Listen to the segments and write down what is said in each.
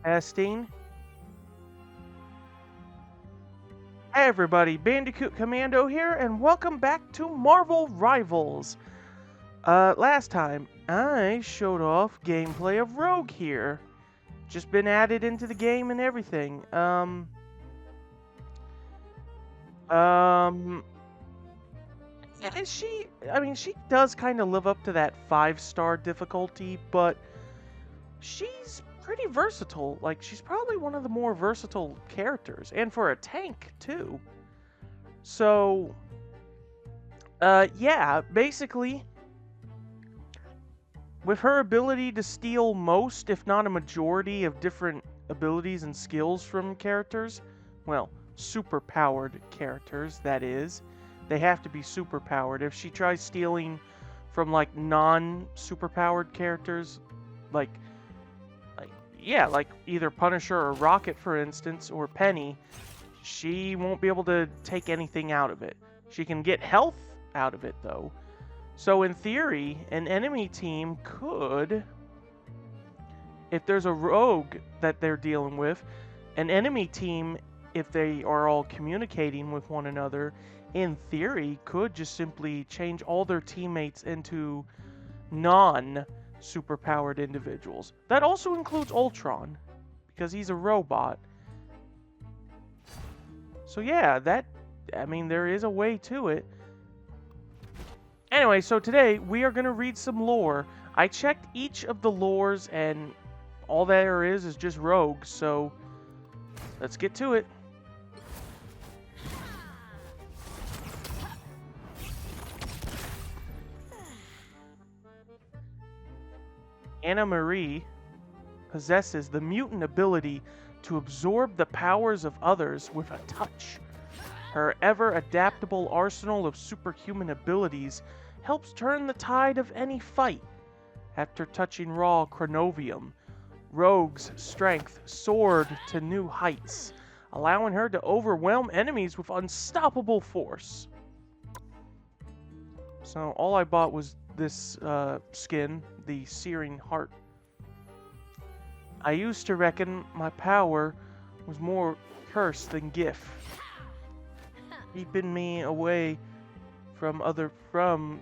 Testing. Hey everybody, Bandicoot Commando here, and welcome back to Marvel Rivals. Last time, I showed off gameplay of Rogue here. Just been added into the game and everything. Um, and she does kind of live up to that 5-star difficulty, but she's pretty versatile. Like, she's probably one of the more versatile characters, and for a tank, too. So, yeah, basically, with her ability to steal most, if not a majority, of different abilities and skills from characters, well, super-powered characters, that is, they have to be super-powered. If she tries stealing from, like, non-super-powered characters, like, yeah, like either Punisher or Rocket, for instance, or Penny, she won't be able to take anything out of it. She can get health out of it, though. So in theory, an enemy team could, if there's a rogue that they're dealing with, an enemy team, if they are all communicating with one another, in theory, could just simply change all their teammates into non-superpowered individuals. That also includes Ultron, because he's a robot. So yeah, there is a way to it. Anyway, so today we are going to read some lore. I checked each of the lores, and all there is just rogues, so let's get to it. Anna Marie possesses the mutant ability to absorb the powers of others with a touch. Her ever-adaptable arsenal of superhuman abilities helps turn the tide of any fight. After touching raw Chronovium, Rogue's strength soared to new heights, allowing her to overwhelm enemies with unstoppable force. So all I bought was this skin, the Searing Heart. I used to reckon my power was more curse than gift, keeping me away from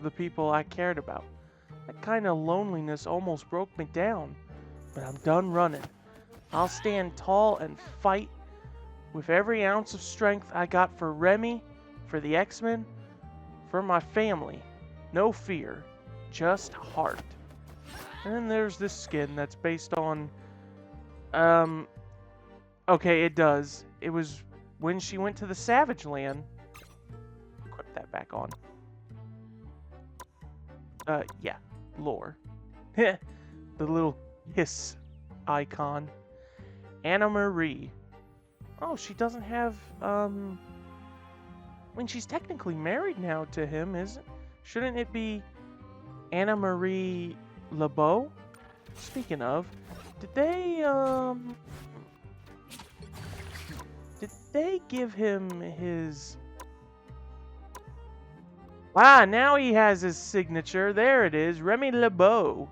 the people I cared about. That kind of loneliness almost broke me down, but I'm done running. I'll stand tall and fight with every ounce of strength I got for Remy, for the X-Men, for my family. No fear, just heart. And then there's this skin that's based on, okay, it does. It was when she went to the Savage Land. Put that back on. Yeah, lore. The little hiss icon. Anna Marie. Oh, she doesn't have, she's technically married now to him, isn't? Shouldn't it be Anna Marie LeBeau? Speaking of, did they give him his... Ah, now he has his signature. There it is, Remy LeBeau.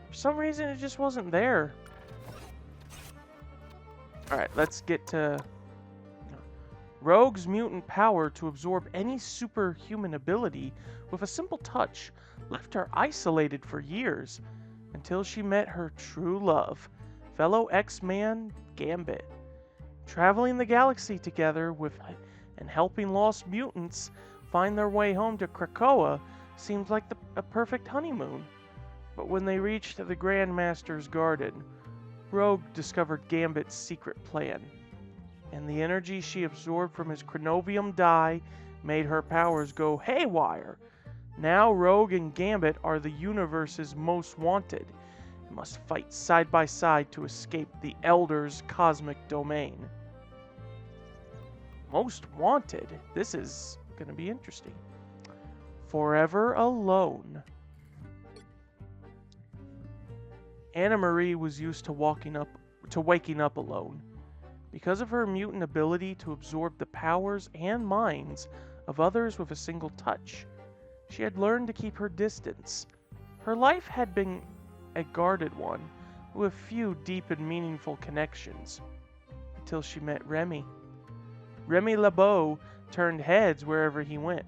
For some reason, it just wasn't there. Alright, let's get to... Rogue's mutant power to absorb any superhuman ability with a simple touch left her isolated for years until she met her true love, fellow X-Man Gambit. Traveling the galaxy together and helping lost mutants find their way home to Krakoa seemed like a perfect honeymoon. But when they reached the Grand Master's garden, Rogue discovered Gambit's secret plan, and the energy she absorbed from his Chronovium die made her powers go haywire. Now Rogue and Gambit are the universe's most wanted and must fight side by side to escape the Elder's cosmic domain. Most wanted? This is going to be interesting. Forever alone. Anna Marie was used to waking up alone. Because of her mutant ability to absorb the powers and minds of others with a single touch, she had learned to keep her distance. Her life had been a guarded one, with few deep and meaningful connections, until she met Remy. Remy LeBeau turned heads wherever he went.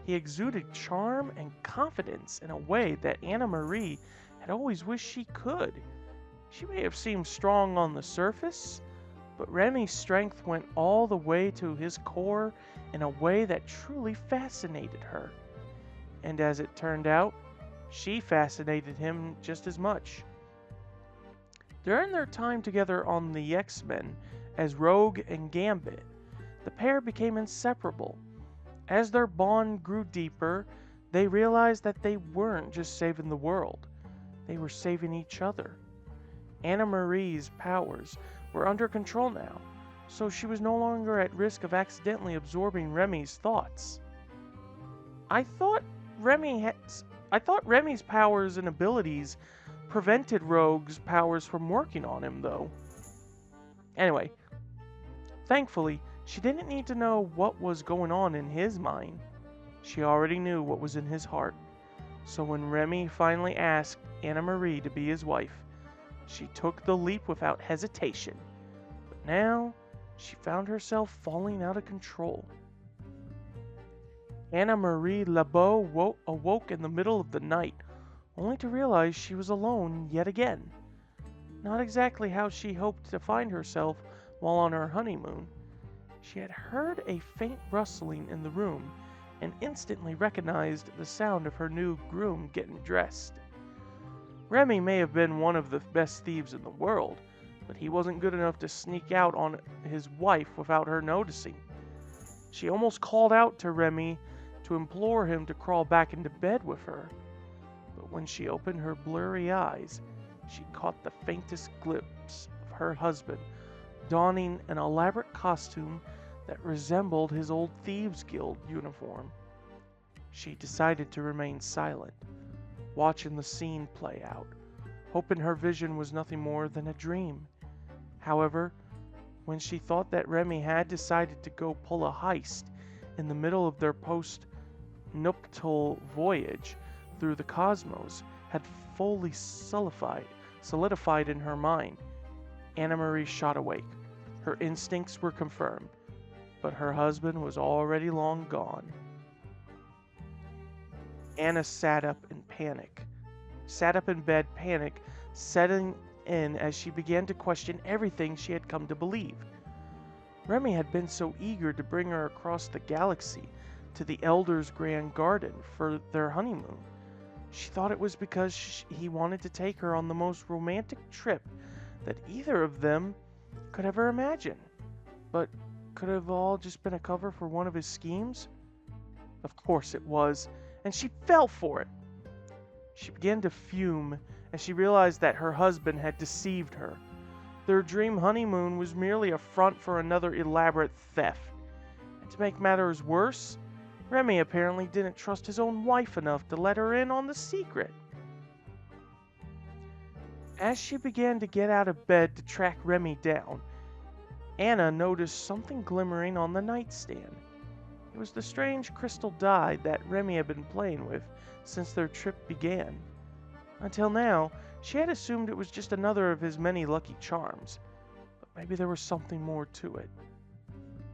He exuded charm and confidence in a way that Anna Marie had always wished she could. She may have seemed strong on the surface, but Remy's strength went all the way to his core in a way that truly fascinated her. And as it turned out, she fascinated him just as much. During their time together on the X-Men as Rogue and Gambit, the pair became inseparable. As their bond grew deeper, they realized that they weren't just saving the world, they were saving each other. Anna Marie's powers were under control now, so she was no longer at risk of accidentally absorbing Remy's thoughts. I thought Remy's powers and abilities prevented Rogue's powers from working on him, though. Anyway, thankfully, she didn't need to know what was going on in his mind. She already knew what was in his heart. So when Remy finally asked Anna Marie to be his wife, she took the leap without hesitation. But now, she found herself falling out of control. Anna Marie LeBeau awoke in the middle of the night, only to realize she was alone yet again. Not exactly how she hoped to find herself while on her honeymoon. She had heard a faint rustling in the room and instantly recognized the sound of her new groom getting dressed. Remy may have been one of the best thieves in the world, but he wasn't good enough to sneak out on his wife without her noticing. She almost called out to Remy to implore him to crawl back into bed with her, but when she opened her blurry eyes, she caught the faintest glimpse of her husband donning an elaborate costume that resembled his old Thieves Guild uniform. She decided to remain silent, watching the scene play out, hoping her vision was nothing more than a dream. However, when she thought that Remy had decided to go pull a heist in the middle of their post-nuptial voyage through the cosmos had fully solidified in her mind, Anna Marie shot awake. Her instincts were confirmed, but her husband was already long gone. Anna sat up in bed, panic setting in as she began to question everything she had come to believe. Remy had been so eager to bring her across the galaxy to the Elder's Grand Garden for their honeymoon. She thought it was because he wanted to take her on the most romantic trip that either of them could ever imagine. But could it have all just been a cover for one of his schemes? Of course it was, and she fell for it. She began to fume as she realized that her husband had deceived her. Their dream honeymoon was merely a front for another elaborate theft. And to make matters worse, Remy apparently didn't trust his own wife enough to let her in on the secret. As she began to get out of bed to track Remy down, Anna noticed something glimmering on the nightstand. It was the strange crystal die that Remy had been playing with since their trip began. Until now, she had assumed it was just another of his many lucky charms, but maybe there was something more to it.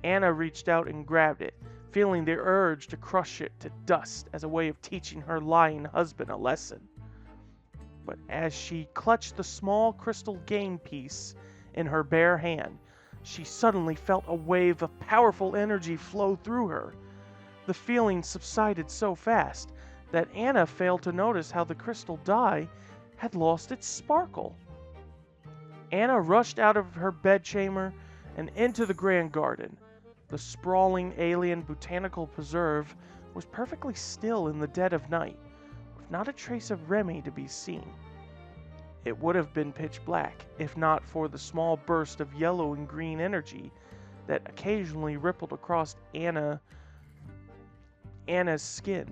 Anna reached out and grabbed it, feeling the urge to crush it to dust as a way of teaching her lying husband a lesson. But as she clutched the small crystal game piece in her bare hand, she suddenly felt a wave of powerful energy flow through her. The feeling subsided so fast that Anna failed to notice how the crystal die had lost its sparkle. Anna rushed out of her bedchamber and into the Grand Garden. The sprawling alien botanical preserve was perfectly still in the dead of night, with not a trace of Remy to be seen. It would have been pitch black if not for the small burst of yellow and green energy that occasionally rippled across Anna's skin.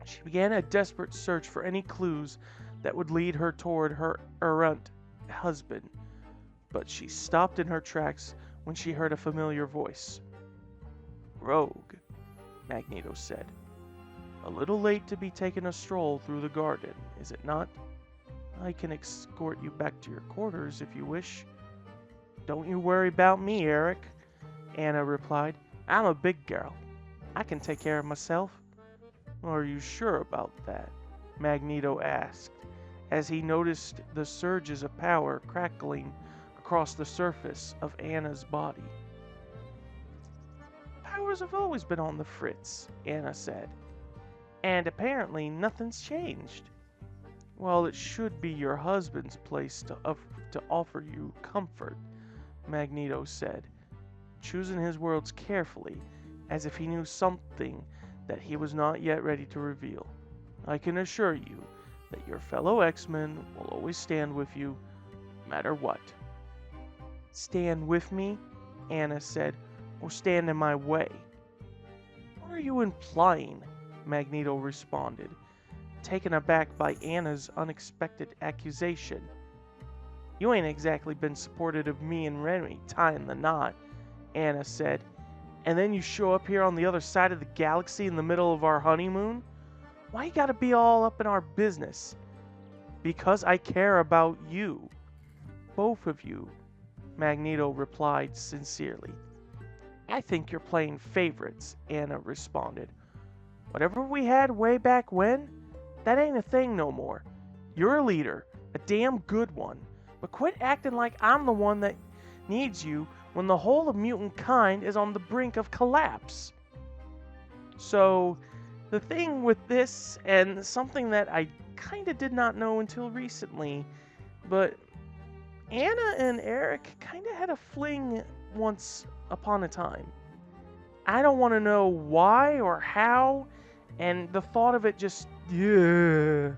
She began a desperate search for any clues that would lead her toward her errant husband, but she stopped in her tracks when she heard a familiar voice. "Rogue," Magneto said. "A little late to be taking a stroll through the garden, is it not?" I can escort you back to your quarters if you wish. Don't you worry about me, Eric, Anna replied. I'm a big girl. I can take care of myself. Are you sure about that? Magneto asked, as he noticed the surges of power crackling across the surface of Anna's body. Powers have always been on the fritz, Anna said, and apparently nothing's changed. Well, it should be your husband's place to offer you comfort, Magneto said, choosing his words carefully, as if he knew something that he was not yet ready to reveal. I can assure you that your fellow X-Men will always stand with you, no matter what. Stand with me, Anna said, or stand in my way? What are you implying? Magneto responded, taken aback by Anna's unexpected accusation. You ain't exactly been supportive of me and Remy tying the knot, Anna said, and then you show up here on the other side of the galaxy in the middle of our honeymoon? Why you gotta be all up in our business? Because I care about you. Both of you, Magneto replied sincerely. I think you're playing favorites, Anna responded. Whatever we had way back when, that ain't a thing no more. You're a leader, a damn good one, but quit acting like I'm the one that needs you when the whole of mutant kind is on the brink of collapse. So, the thing with this, and something that I kinda did not know until recently, but Anna and Eric kinda had a fling once upon a time. I don't want to know why or how, and the thought of it just, yeah.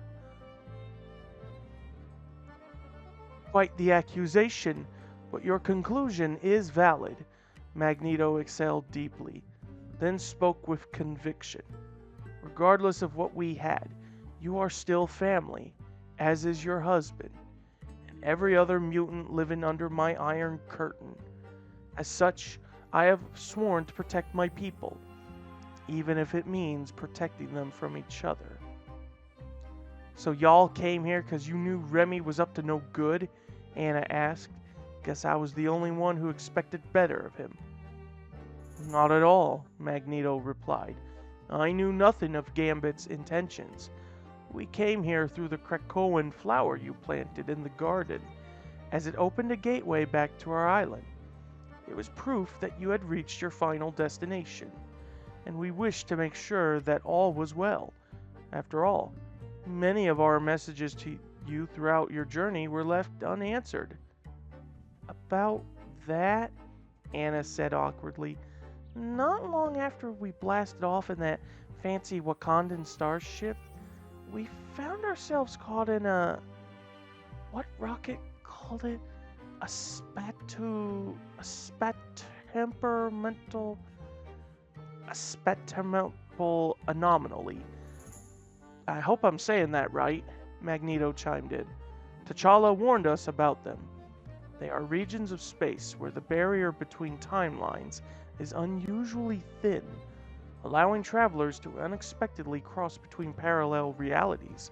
Quite the accusation, but your conclusion is valid. Magneto exhaled deeply, then spoke with conviction. Regardless of what we had, you are still family, as is your husband, and every other mutant living under my iron curtain. As such, I have sworn to protect my people, even if it means protecting them from each other. So y'all came here because you knew Remy was up to no good? Anna asked. Guess I was the only one who expected better of him. Not at all, Magneto replied. I knew nothing of Gambit's intentions. We came here through the Krakoan flower you planted in the garden, as it opened a gateway back to our island. It was proof that you had reached your final destination, and we wished to make sure that all was well. After all, many of our messages to you throughout your journey were left unanswered. About that, Anna said awkwardly, not long after we blasted off in that fancy Wakandan starship, we found ourselves caught in what Rocket called it? A spectral anomaly. I hope I'm saying that right, Magneto chimed in. T'Challa warned us about them. They are regions of space where the barrier between timelines is unusually thin, allowing travelers to unexpectedly cross between parallel realities.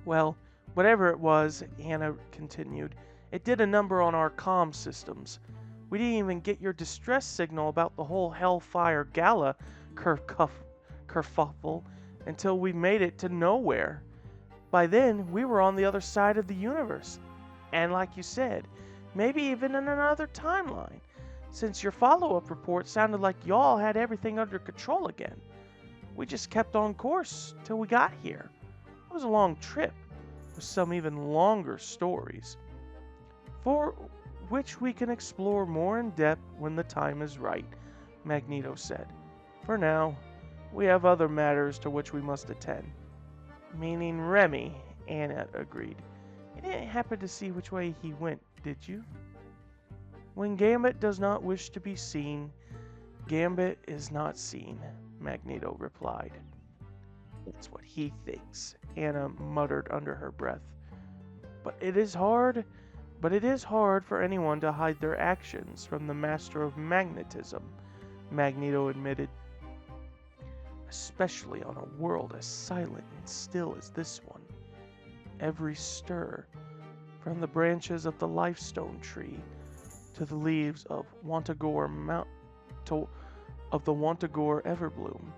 Well, whatever it was, Anna continued, it did a number on our comm systems. We didn't even get your distress signal about the whole Hellfire Gala kerfuffle until we made it to nowhere. By then, we were on the other side of the universe. And like you said, maybe even in another timeline, since your follow-up report sounded like y'all had everything under control again. We just kept on course till we got here. It was a long trip, with some even longer stories, for which we can explore more in depth when the time is right, Magneto said. For now, we have other matters to which we must attend. Meaning Remy, Anna agreed. You didn't happen to see which way he went, did you? When Gambit does not wish to be seen, Gambit is not seen, Magneto replied. That's what he thinks, Anna muttered under her breath. But it is hard for anyone to hide their actions from the master of magnetism, Magneto admitted. Especially on a world as silent and still as this one. every stir, from the branches of the lifestone tree to the leaves of the Wantagore everbloom.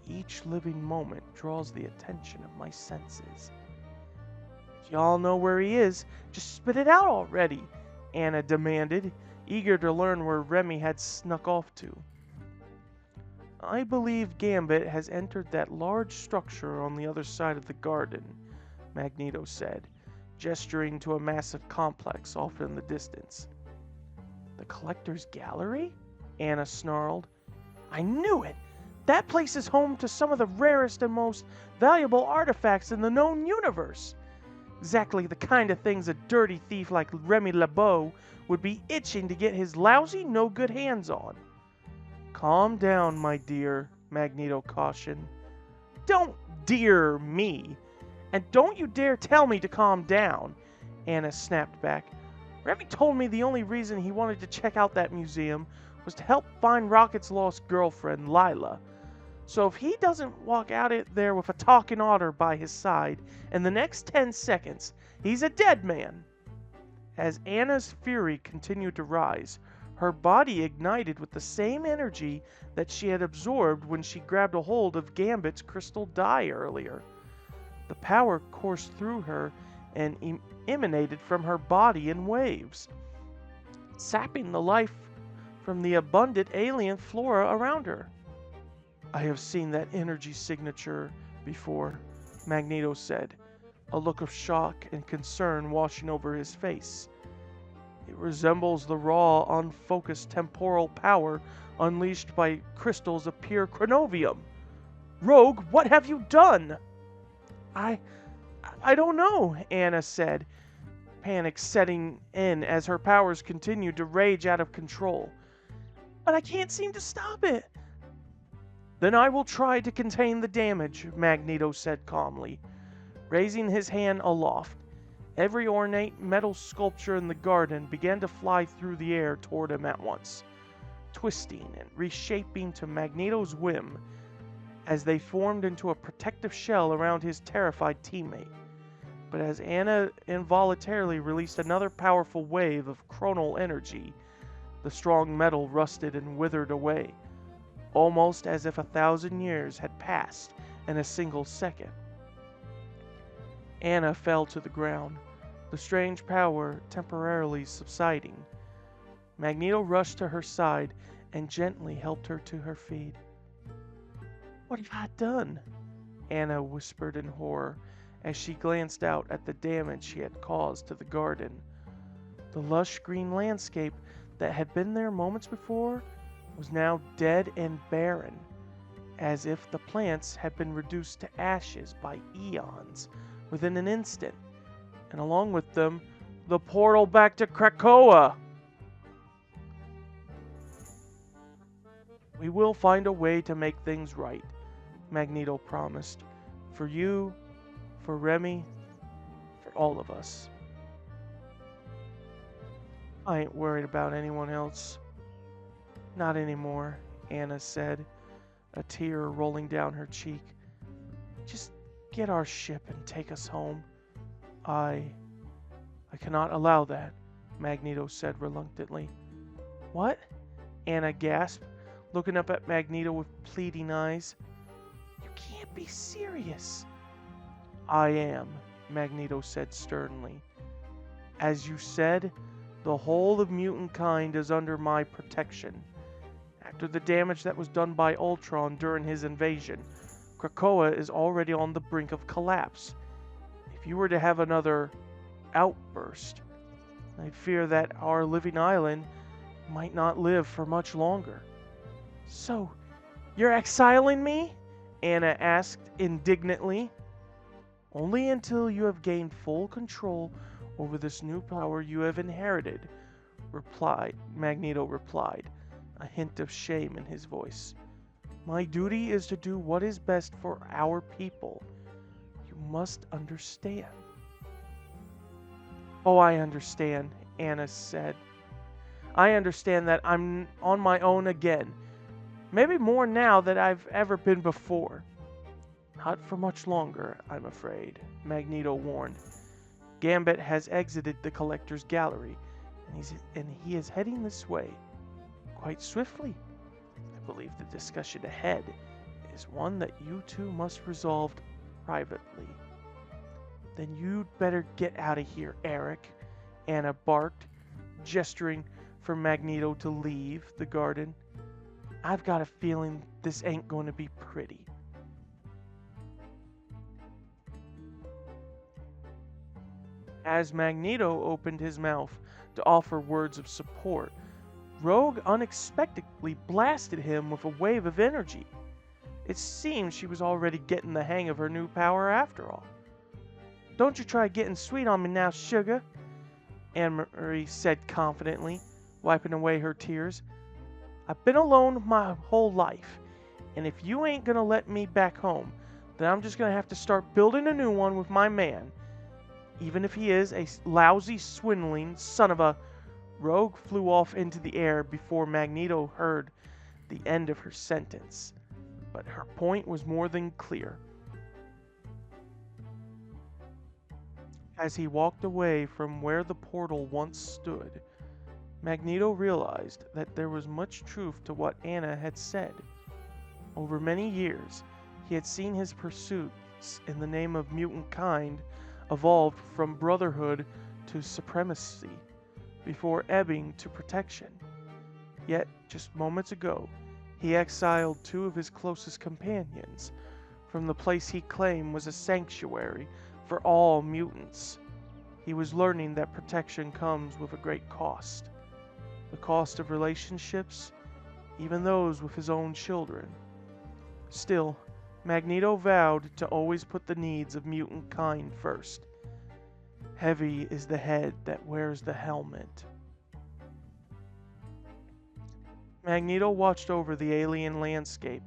Each living moment draws the attention of my senses. Y'all know where he is. Just spit it out already, Anna demanded, eager to learn where Remy had snuck off to. I believe Gambit has entered that large structure on the other side of the garden, Magneto said, gesturing to a massive complex off in the distance. The Collector's Gallery? Anna snarled. I knew it! That place is home to some of the rarest and most valuable artifacts in the known universe. Exactly the kind of things a dirty thief like Remy LeBeau would be itching to get his lousy, no-good hands on. Calm down, my dear, Magneto cautioned. Don't dear me. And don't you dare tell me to calm down, Anna snapped back. Remy told me the only reason he wanted to check out that museum was to help find Rocket's lost girlfriend, Lila. So if he doesn't walk out there with a talking otter by his side in the next 10 seconds, he's a dead man. As Anna's fury continued to rise, her body ignited with the same energy that she had absorbed when she grabbed a hold of Gambit's crystal die earlier. The power coursed through her and emanated from her body in waves, sapping the life from the abundant alien flora around her. I have seen that energy signature before, Magneto said, a look of shock and concern washing over his face. It resembles the raw, unfocused temporal power unleashed by crystals of pure chronovium. Rogue, what have you done? I don't know, Anna said, panic setting in as her powers continued to rage out of control. But I can't seem to stop it. Then I will try to contain the damage, Magneto said calmly, raising his hand aloft. Every ornate metal sculpture in the garden began to fly through the air toward him at once, twisting and reshaping to Magneto's whim as they formed into a protective shell around his terrified teammate. But as Anna involuntarily released another powerful wave of chronal energy, the strong metal rusted and withered away, almost as if 1,000 years had passed in a single second. Anna fell to the ground, the strange power temporarily subsiding. Magneto rushed to her side and gently helped her to her feet. What have I done? Anna whispered in horror as she glanced out at the damage she had caused to the garden. The lush green landscape that had been there moments before was now dead and barren, as if the plants had been reduced to ashes by eons within an instant, and along with them, the portal back to Krakoa. We will find a way to make things right, Magneto promised. For you, for Remy, for all of us. I ain't worried about anyone else. Not anymore, Anna said, a tear rolling down her cheek. Just get our ship and take us home. I cannot allow that, Magneto said reluctantly. What? Anna gasped, looking up at Magneto with pleading eyes. You can't be serious. I am, Magneto said sternly. As you said, the whole of mutant kind is under my protection. After the damage that was done by Ultron during his invasion, Krakoa is already on the brink of collapse. If you were to have another outburst, I fear that our living island might not live for much longer. So, you're exiling me? Anna asked indignantly. Only until you have gained full control over this new power you have inherited, Magneto replied, a hint of shame in his voice. My duty is to do what is best for our people. You must understand. Oh, I understand, Anna said. I understand that I'm on my own again. Maybe more now than I've ever been before. Not for much longer, I'm afraid, Magneto warned. Gambit has exited the Collector's Gallery, and he is heading this way, quite swiftly. I believe the discussion ahead is one that you two must resolve privately. Then you'd better get out of here, Eric, Anna barked, gesturing for Magneto to leave the garden. I've got a feeling this ain't going to be pretty. As Magneto opened his mouth to offer words of support, Rogue unexpectedly blasted him with a wave of energy. It seemed she was already getting the hang of her new power after all. Don't you try getting sweet on me now, sugar, Anne-Marie said confidently, wiping away her tears. I've been alone my whole life, and if you ain't gonna let me back home, then I'm just gonna have to start building a new one with my man. Even if he is a lousy, swindling son of a... Rogue flew off into the air before Magneto heard the end of her sentence, but her point was more than clear. As he walked away from where the portal once stood, Magneto realized that there was much truth to what Anna had said. Over many years, he had seen his pursuits in the name of mutant kind evolved from brotherhood to supremacy, before ebbing to protection. Yet, just moments ago, he exiled two of his closest companions from the place he claimed was a sanctuary for all mutants. He was learning that protection comes with a great cost. The cost of relationships, even those with his own children. Still, Magneto vowed to always put the needs of mutant kind first. Heavy is the head that wears the helmet. Magneto watched over the alien landscape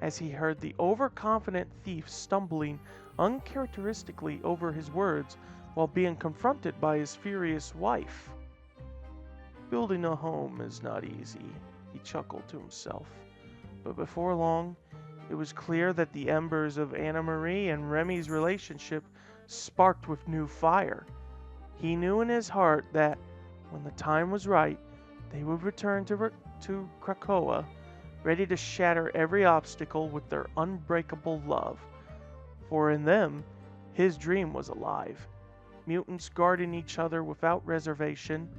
as he heard the overconfident thief stumbling uncharacteristically over his words while being confronted by his furious wife. Building a home is not easy, he chuckled to himself. But before long, it was clear that the embers of Anna-Marie and Remy's relationship sparked with new fire. He knew in his heart that, when the time was right, they would return to Krakoa, ready to shatter every obstacle with their unbreakable love. For in them, his dream was alive. Mutants guarding each other without reservation,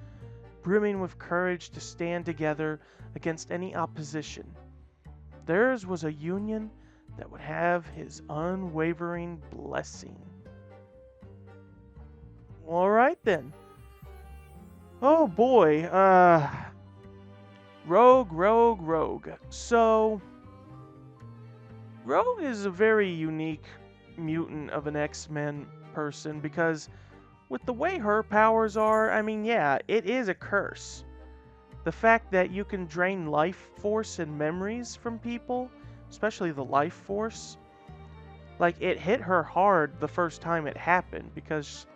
brimming with courage to stand together against any opposition. Theirs was a union that would have his unwavering blessing. All right then. Oh boy, Rogue. So, Rogue is a very unique mutant of an X-Men person because with the way her powers are, I mean, yeah, it is a curse. The fact that you can drain life force and memories from people, especially the life force, like it hit her hard the first time it happened because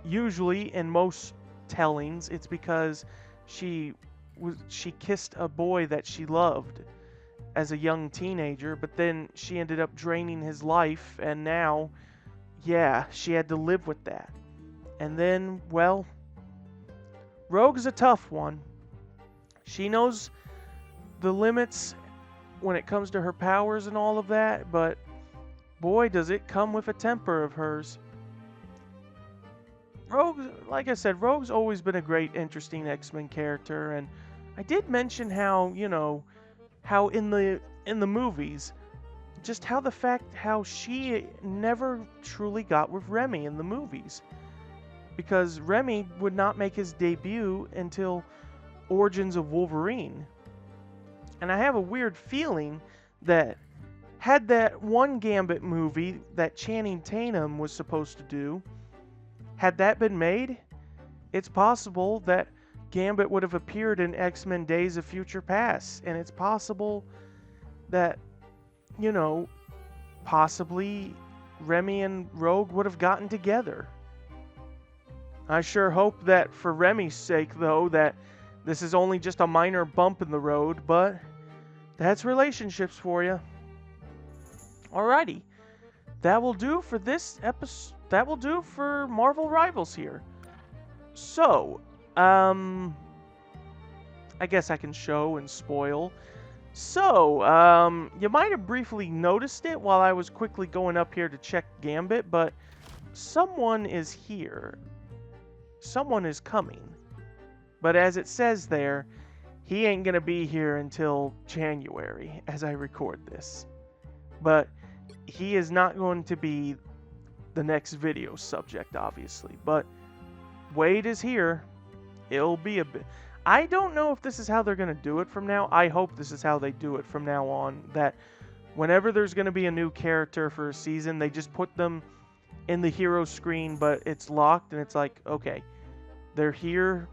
usually in most tellings it's because she kissed a boy that she loved as a young teenager, but then she ended up draining his life, and now, yeah, she had to live with that. And then, well, Rogue's a tough one. She knows the limits when it comes to her powers and all of that, but boy, does it come with a temper of hers. Rogue, like I said, Rogue's always been a great, interesting X-Men character, and I did mention how, how in the movies, just how she never truly got with Remy in the movies. Because Remy would not make his debut until Origins of Wolverine. And I have a weird feeling that had that one Gambit movie that Channing Tatum was supposed to do, had that been made, it's possible that Gambit would have appeared in X-Men Days of Future Past. And it's possible that, possibly Remy and Rogue would have gotten together. I sure hope that for Remy's sake, though, that this is only just a minor bump in the road, but that's relationships for you. Alrighty. that will do for this episode. That will do for Marvel Rivals here. So, I guess I can show and spoil. So, you might have briefly noticed it while I was quickly going up here to check Gambit, but someone is here. Someone is coming. But as it says there, he ain't gonna be here until January as I record this. But he is not going to be the next video subject, obviously. But Wade is here. It'll be a bit... I don't know if this is how they're going to do it from now. I hope this is how they do it from now on. That whenever there's going to be a new character for a season, they just put them in the hero screen, but it's locked, and it's like, okay, they're here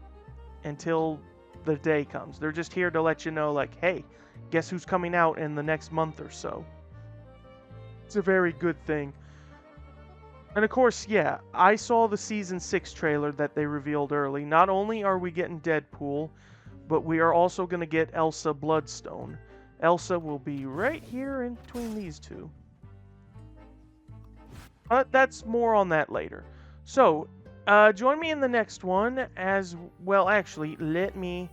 until the day comes. They're just here to let you know, like, hey, guess who's coming out in the next month or so. It's a very good thing. And of course, yeah, I saw the Season 6 trailer that they revealed early. Not only are we getting Deadpool, but we are also going to get Elsa Bloodstone. Elsa will be right here in between these two. But that's more on that later. So, join me in the next one as... Well, actually, let me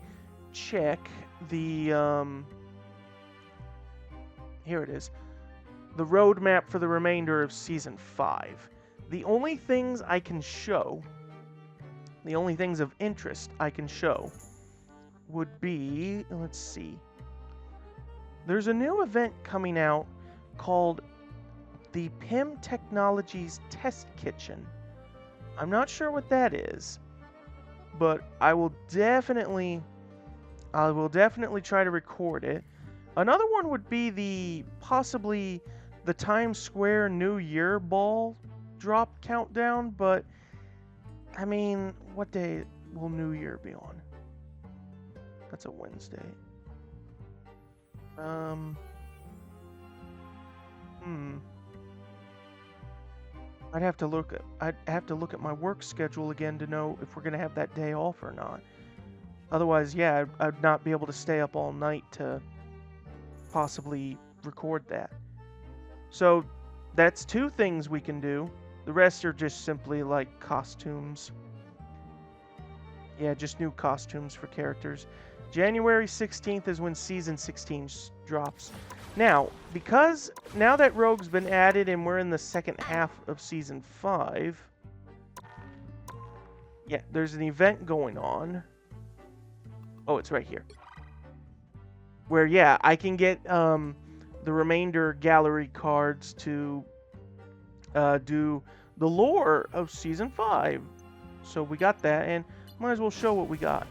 check the... Here it is. The roadmap for the remainder of Season 5. The only things I can show, the only things of interest I can show, would be, let's see. There's a new event coming out called the PIM Technologies Test Kitchen. I'm not sure what that is, but I will definitely try to record it. Another one would be possibly the Times Square New Year Ball drop countdown, but I mean, what day will New Year be on? That's a Wednesday. I'd have to look at my work schedule again to know if we're gonna have that day off or not. Otherwise, yeah, I'd not be able to stay up all night to possibly record that. So that's two things we can do. The rest are just simply like costumes. Yeah, just new costumes for characters. January 16th is when Season 16 drops. Now, because now that Rogue's been added and we're in the second half of Season 5, yeah, there's an event going on. Oh, it's right here. Where, yeah, I can get the remainder gallery cards to do the lore of Season 5. So we got that, and might as well show what we got.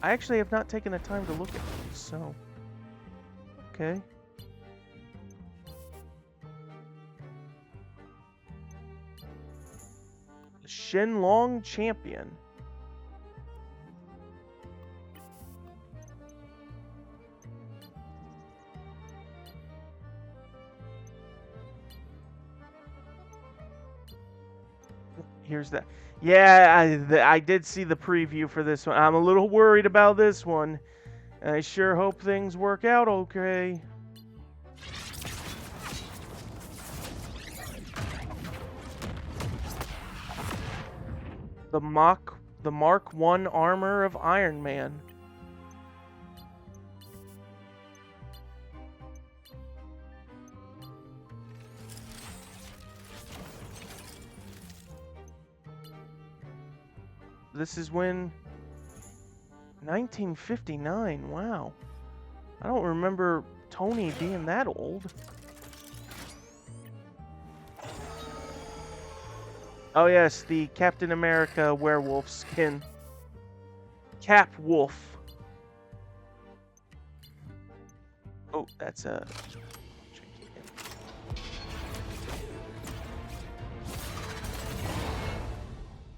I actually have not taken the time to look at these, so... Okay. The Shenlong Champion. Here's that. Yeah, I did see the preview for this one. I'm a little worried about this one. I sure hope things work out okay. The Mark 1 armor of Iron Man. This is when 1959. Wow. I don't remember Tony being that old. Oh yes, the Captain America werewolf skin. Cap Wolf. Oh, that's a...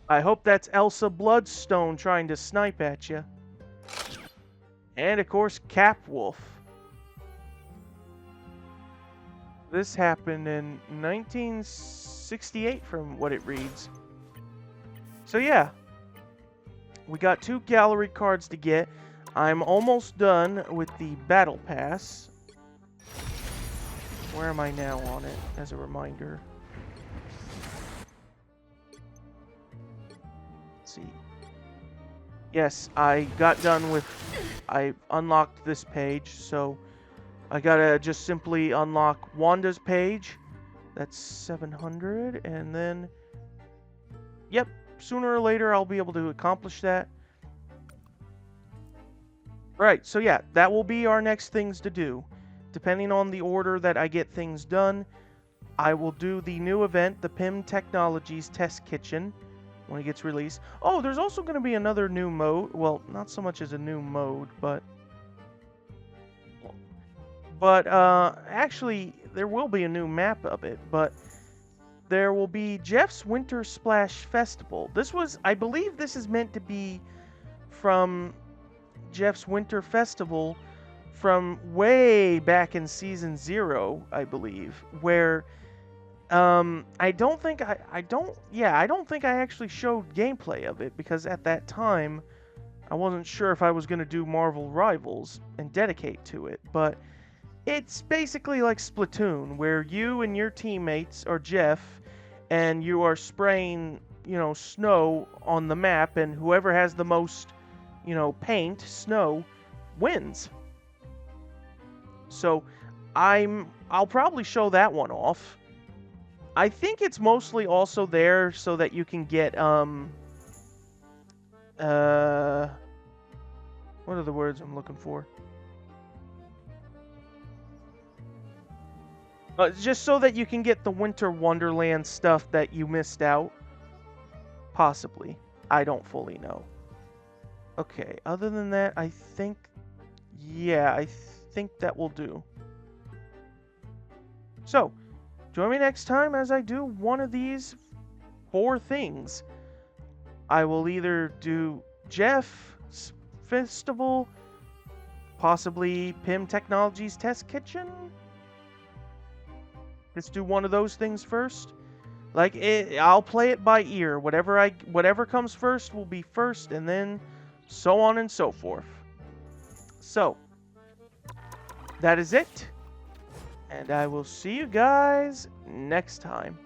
I hope that's Elsa Bloodstone trying to snipe at you. And of course, Cap Wolf. This happened in 1968 from what it reads. So yeah, we got 2 gallery cards to get. I'm almost done with the Battle Pass. Where am I now on it, as a reminder? Let's see. Yes, I got done with... I unlocked this page, so I gotta just simply unlock Wanda's page. That's 700, and then... Yep, sooner or later I'll be able to accomplish that. Right, so yeah, that will be our next things to do. Depending on the order that I get things done, I will do the new event, the PIM Technologies Test Kitchen, when it gets released. Oh, there's also going to be another new mode. Well, not so much as a new mode, but... actually, there will be a new map of it, but... There will be Jeff's Winter Splash Festival. This was... I believe this is meant to be from Jeff's Winter Festival from way back in Season 0, I believe, where... I don't think I actually showed gameplay of it, because at that time, I wasn't sure if I was going to do Marvel Rivals and dedicate to it, but it's basically like Splatoon, where you and your teammates are Jeff, and you are spraying, snow on the map, and whoever has the most, paint, snow, wins. So, I'll probably show that one off. I think it's mostly also there so that you can get, what are the words I'm looking for? Just so that you can get the Winter Wonderland stuff that you missed out. Possibly. I don't fully know. Okay, other than that, I think that will do. So, join me next time as I do one of these 4 things. I will either do Jeff's Festival, possibly PIM Technologies Test Kitchen. Let's do one of those things first. I'll play it by ear. Whatever comes first will be first, and then so on and so forth. So, that is it. And I will see you guys next time.